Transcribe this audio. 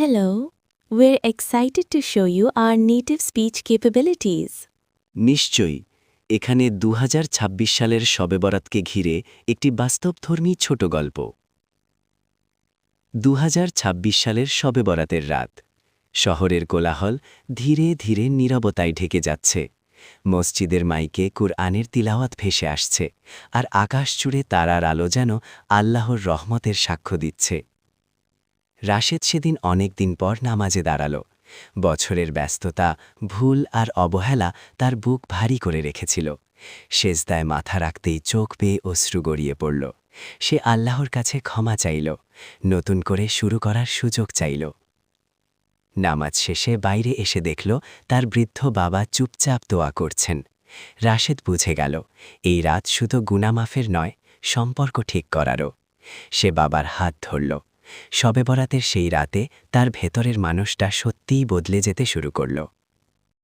Hello, we're excited to show you our native speech capabilities. নিশ্চয়ই এখানে ২০২৬ সালের শবে বরাতকে ঘিরে একটি বাস্তবধর্মী ছোট গল্প। ২০২৬ সালের শবে বরাতের রাত। শহরের কোলাহল ধীরে ধীরে নীরবতায় ঢেকে যাচ্ছে। মসজিদের মাইকে কুরআনের তিলাওয়াত ভেসে আসছে, আর আকাশ জুড়ে তারার আলো যেন আল্লাহর রহমতের সাক্ষ্য দিচ্ছে। রাশেদ সেদিন অনেক দিন পর নামাজে দাঁড়াল। বছরের ব্যস্ততা, ভুল আর অবহেলা তার বুক ভারী করে রেখেছিল। সেজদায় মাথা রাখতেই চোখ বেয়ে অশ্রু গড়িয়ে পড়ল। সে আল্লাহর কাছে ক্ষমা চাইল, নতুন করে শুরু করার সুযোগ চাইল। নামাজ শেষে বাইরে এসে দেখল তার বৃদ্ধ বাবা চুপচাপ দোয়া করছেন। রাশেদ বুঝে গেল, এই রাত শুধু গুনামাফের নয়, সম্পর্ক ঠিক করারও। সে বাবার হাত ধরল। শবে বরাতের সেই রাতে তার ভেতরের মানুষটা সত্যিই বদলে যেতে শুরু করল।